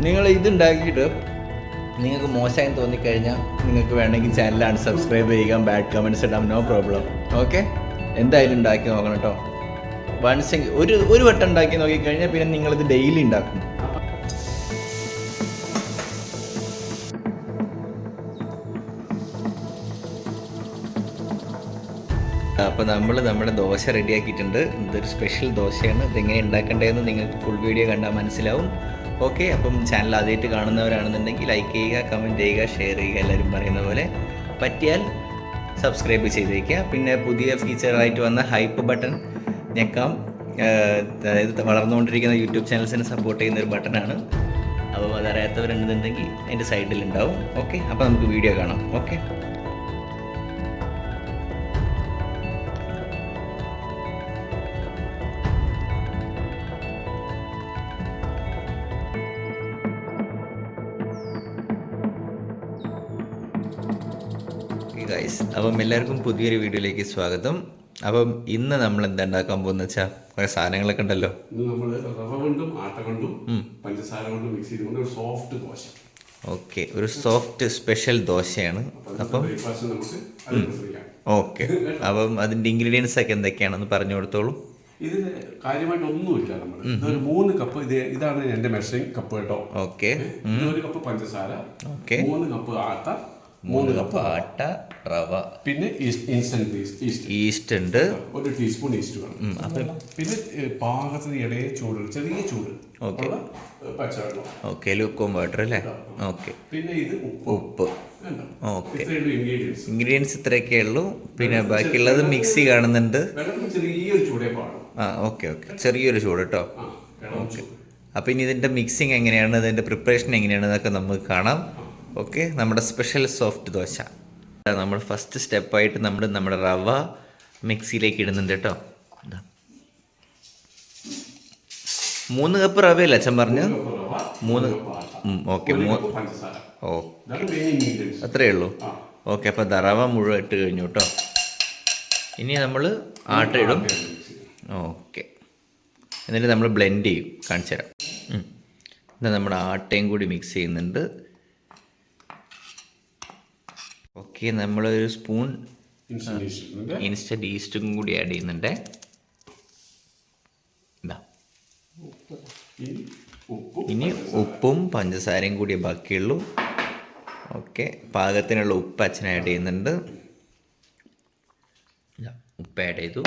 നിങ്ങൾ ഇതുണ്ടാക്കിയിട്ട് നിങ്ങൾക്ക് മോശമായി തോന്നിക്കഴിഞ്ഞാൽ നിങ്ങൾക്ക് വേണമെങ്കിൽ ചാനൽ അൺസബ്സ്ക്രൈബ് ചെയ്യുക, ബാഡ് കമൻറ്റ്സ് ഇടാം, നോ പ്രോബ്ലം. ഓക്കെ, എന്തായാലും ഉണ്ടാക്കി നോക്കണം കേട്ടോ. വൺസ് ഒരു വട്ടം ഉണ്ടാക്കി നോക്കിക്കഴിഞ്ഞാൽ പിന്നെ നിങ്ങളിത് ഡെയിലി ഉണ്ടാക്കും. അപ്പോൾ നമ്മൾ നമ്മുടെ ദോശ റെഡിയാക്കിയിട്ടുണ്ട്. ഇതൊരു സ്പെഷ്യൽ ദോശയാണ്. ഇതെങ്ങനെ ഉണ്ടാക്കേണ്ടതെന്ന് നിങ്ങൾക്ക് ഫുൾ വീഡിയോ കണ്ടാൽ മനസ്സിലാവും. ഓക്കെ, അപ്പം ചാനൽ ആദ്യമായിട്ട് കാണുന്നവരാണെന്നുണ്ടെങ്കിൽ ലൈക്ക് ചെയ്യുക, കമൻറ്റ് ചെയ്യുക, ഷെയർ ചെയ്യുക, എല്ലാവരും പറയുന്ന പോലെ. പറ്റിയാൽ സബ്സ്ക്രൈബ് ചെയ്തേക്കുക. പിന്നെ പുതിയ ഫീച്ചറായിട്ട് വന്ന ഹൈപ്പ് ബട്ടൺ ഞെക്കാം. അതായത് വളർന്നുകൊണ്ടിരിക്കുന്ന യൂട്യൂബ് ചാനൽസിനെ സപ്പോർട്ട് ചെയ്യുന്ന ഒരു ബട്ടണാണ്. അപ്പോൾ അതറിയാത്തവരുണ്ടെന്നുണ്ടെങ്കിൽ അതിൻ്റെ സൈഡിലുണ്ടാവും. ഓക്കെ, അപ്പോൾ നമുക്ക് വീഡിയോ കാണാം. ഓക്കെ. ഗൈസ്, അപ്പം എല്ലാവർക്കും പുതിയൊരു വീഡിയോയിലേക്ക് സ്വാഗതം. അപ്പം ഇന്ന് നമ്മൾ എന്താ ഉണ്ടാക്കാൻ പോകുന്ന വെച്ചാൽ കുറേ സാധനങ്ങളൊക്കെ ഉണ്ടല്ലോ. നമ്മൾ റവ കൊണ്ടും ആട്ട കൊണ്ടും പഞ്ചസാര കൊണ്ടും മിക്സ് ചെയ്തുകൊണ്ട് ഒരു സോഫ്റ്റ് ദോശ. ഓക്കെ, ഒരു സോഫ്റ്റ് സ്പെഷ്യൽ ദോശയാണ്. അപ്പം ഓക്കെ, അപ്പം അതിൻ്റെ ഇൻഗ്രീഡിയൻസ് ഒക്കെ എന്തൊക്കെയാണെന്ന് പറഞ്ഞു കൊടുത്തോളൂ. ഇതിന് കാര്യമായിട്ടൊന്നുമില്ല. നമ്മൾ ഇതൊരു 3 കപ്പ്, ഇതാണ് എൻ്റെ മെഷറിംഗ് കപ്പ് കേട്ടോ. ഓക്കെ, 1 കപ്പ് പഞ്ചസാര, ഓക്കെ, 3 കപ്പ് ആട്ട, 3 കപ്പ് ആട്ട, റവ, പിന്നെ ഇൻസ്റ്റന്റ് ഈസ്റ്റ് ഉണ്ട്, 1 ടീസ്പൂൺ ഈസ്റ്റ് വേണം. അപ്പം പിന്നെ പാകത്തിന് ഇടയെ ചൂട്, ചെറിയ ചൂട്, ഓക്കെ, പച്ചവെള്ളം, ഓക്കെ, ലൂക്കോം വാട്ടർ അല്ലേ. ഓക്കെ, പിന്നെ ഇത് ഉപ്പ്. ഓക്കെ, ഇൻഗ്രീഡിയൻസ് ഇത്രയൊക്കെ ഉള്ളൂ. പിന്നെ ബാക്കിയുള്ളത് മിക്സി കാണുന്നുണ്ട്. ചെറിയൊരു ചൂടേ പാടും. ഓക്കെ, ഓക്കെ, ചെറിയൊരു ചൂട് കേട്ടോ. ഓക്കെ, അപ്പോൾ ഇനി ഇതിൻ്റെ മിക്സിങ് എങ്ങനെയാണ്, ഇതിൻ്റെ പ്രിപ്പറേഷൻ എങ്ങനെയാണെന്നൊക്കെ നമുക്ക് കാണാം. ഓക്കെ, നമ്മുടെ സ്പെഷ്യൽ സോഫ്റ്റ് ദോശ. നമ്മൾ ഫസ്റ്റ് സ്റ്റെപ്പായിട്ട് നമ്മുടെ റവ മിക്സിയിലേക്ക് ഇടുന്നുണ്ട് കേട്ടോ. 3 കപ്പ് റവയല്ല അച്ഛൻ പറഞ്ഞ് 3. ഓക്കെ, അത്രയേ ഉള്ളൂ. ഓക്കെ, അപ്പോൾ റവ മുഴുവൻ ഇട്ട് കഴിഞ്ഞു കേട്ടോ. ഇനി നമ്മൾ ആട്ട ഇടും. ഓക്കെ, എന്നിട്ട് നമ്മൾ ബ്ലെൻഡ് ചെയ്യും, കാണിച്ചു തരാം. എന്നാൽ നമ്മുടെ ആട്ടയും കൂടി മിക്സ് ചെയ്യുന്നുണ്ട്. ഓക്കെ, നമ്മളൊരു സ്പൂൺ ഇൻസ്റ്റൻറ്റ് ഈസ്റ്റും കൂടി ആഡ് ചെയ്യുന്നുണ്ട്. ഇനി ഉപ്പും പഞ്ചസാരയും കൂടി ബാക്കിയുള്ളൂ. ഓക്കെ, പാകത്തിനുള്ള ഉപ്പ് അച്ഛൻ ആഡ് ചെയ്യുന്നുണ്ട്. ഉപ്പ് ആഡ് ചെയ്തു.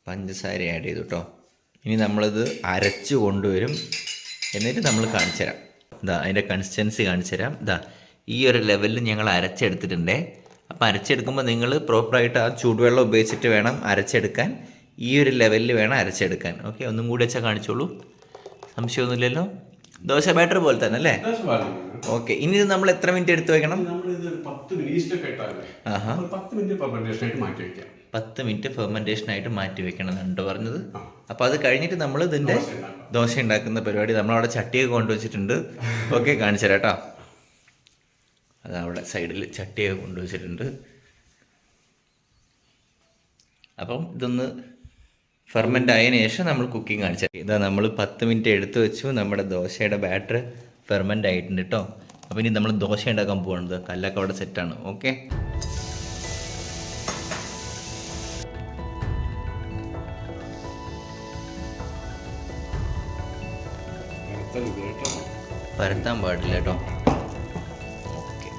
പഞ്ചസാര ആഡ് ചെയ്തു കേട്ടോ. ഇനി നമ്മളിത് അരച്ച് കൊണ്ടുവരും. എന്നിട്ട് നമ്മൾ കാണിച്ചു തരാം. അതിൻ്റെ കൺസിസ്റ്റൻസി കാണിച്ചു തരാം. ഈ ഒരു ലെവലിൽ ഞങ്ങൾ അരച്ചെടുത്തിട്ടുണ്ടേ. അപ്പോൾ അരച്ചെടുക്കുമ്പോൾ നിങ്ങൾ പ്രോപ്പറായിട്ട് ആ ചൂടുവെള്ളം ഉപയോഗിച്ചിട്ട് വേണം അരച്ചെടുക്കാൻ. ഈ ഒരു ലെവലിൽ വേണം അരച്ചെടുക്കാൻ. ഓക്കെ, ഒന്നും കൂടി വെച്ചാൽ കാണിച്ചോളൂ. സംശയമൊന്നുമില്ലല്ലോ. ദോശ ബാറ്റർ പോലെ തന്നെ അല്ലേ? ഓക്കെ, ഇനി ഇത് നമ്മൾ എത്ര മിനിറ്റ് എടുത്ത് വെക്കണം? 10 മിനിറ്റ് ഫെർമെൻറ്റേഷനായിട്ട് മാറ്റി വെക്കണം എന്നാണ് പറഞ്ഞത്. അപ്പോൾ അത് കഴിഞ്ഞിട്ട് നമ്മൾ ഇതിൻ്റെ ദോശ ഉണ്ടാക്കുന്ന പരിപാടി നമ്മളവിടെ ചട്ടിയൊക്കെ കൊണ്ടുവച്ചിട്ടുണ്ട്. ഓക്കെ, കാണിച്ചു തരാം കേട്ടോ. അതവിടെ സൈഡിൽ ചട്ടിയൊക്കെ കൊണ്ടുവച്ചിട്ടുണ്ട്. അപ്പം ഇതൊന്ന് ഫെർമെൻ്റ് ആയതിനു ശേഷം നമ്മൾ കുക്കിംഗ് കാണിച്ചാൽ നമ്മൾ 10 മിനിറ്റ് എടുത്ത് വെച്ചു. നമ്മുടെ ദോശയുടെ ബാറ്റർ ഫെർമെൻ്റ് ആയിട്ടുണ്ട് കേട്ടോ. അപ്പോൾ ഇനി നമ്മൾ ദോശ ഉണ്ടാക്കാൻ പോകുന്നത്. കല്ലൊക്കെ അവിടെ സെറ്റാണ്. ഓക്കെ, പരത്താൻ പാടില്ല കേട്ടോ. ഓക്കെ,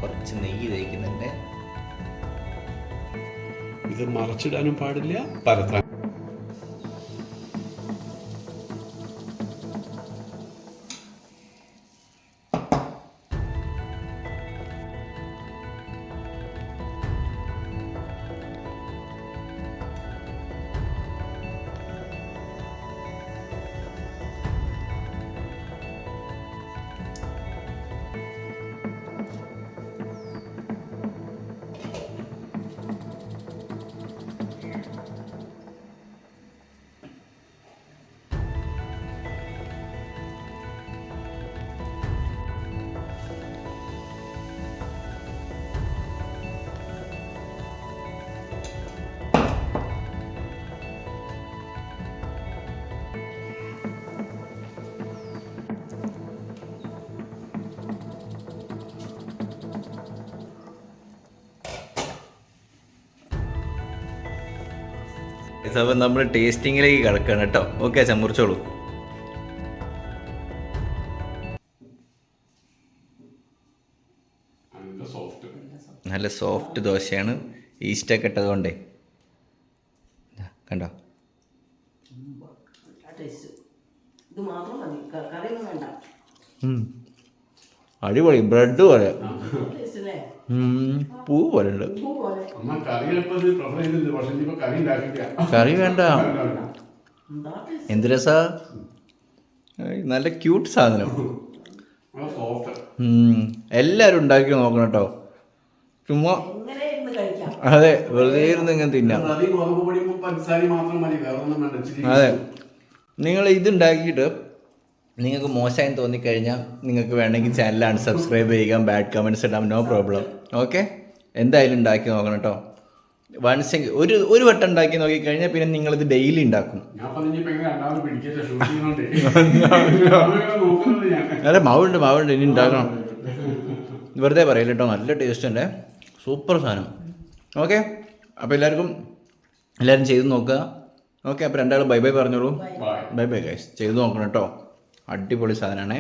കുറച്ച് നെയ്യ് തേക്കുന്നുണ്ട്. ഇത് മറച്ചിടാനും പാടില്ല, പരത്താൻ. അപ്പം നമ്മൾ ടേസ്റ്റിങ്ങിലേക്ക് കിടക്കണം കേട്ടോ. ഓക്കെ അച്ഛാ, മുറിച്ചോളൂ. നല്ല സോഫ്റ്റ് ദോശയാണ്, ഈസ്റ്റൊക്കെ ഇട്ടതുകൊണ്ടേ. കണ്ടോ? അടിപൊളി. ബ്രെഡ് പോലെ, പൂ പോലെ ഉണ്ട്. കറി വേണ്ട, എന്ത് രസാ, നല്ല ക്യൂട്ട് സാധനം. എല്ലാവരും ഉണ്ടാക്കി നോക്കണം കേട്ടോ. ചുമ്മാ അതെ, വെറുതെ ഇരുന്ന് ഇങ്ങനെ തിന്നാം. അതെ, നിങ്ങൾ ഇത് ഉണ്ടാക്കിയിട്ട് നിങ്ങൾക്ക് മോശമായി തോന്നിക്കഴിഞ്ഞാൽ നിങ്ങൾക്ക് വേണമെങ്കിൽ ചാനൽ അൺസബ്സ്ക്രൈബ് ചെയ്യാം, ബാഡ് കമൻറ്റ്സ് ഇടാം, നോ പ്രോബ്ലം. ഓക്കെ, എന്തായാലും ഉണ്ടാക്കി നോക്കണം കേട്ടോ. വൺസ് ഒരു വട്ടം ഉണ്ടാക്കി നോക്കിക്കഴിഞ്ഞാൽ പിന്നെ നിങ്ങളിത് ഡെയിലി ഉണ്ടാക്കും. അതെ, മാവുണ്ട് ഇനി ഉണ്ടാക്കണം. വെറുതെ പറയില്ല കേട്ടോ, നല്ല ടേസ്റ്റ് ഉണ്ട്, സൂപ്പർ സാധനം. ഓക്കെ, അപ്പോൾ എല്ലാവരും ചെയ്ത് നോക്കുക. ഓക്കെ, അപ്പോൾ രണ്ടാളും ബൈ ബൈ പറഞ്ഞോളൂ. ബൈ ബൈ ഗൈസ്, ചെയ്ത് നോക്കണം കേട്ടോ, അടിപൊളി സാധനമാണേ.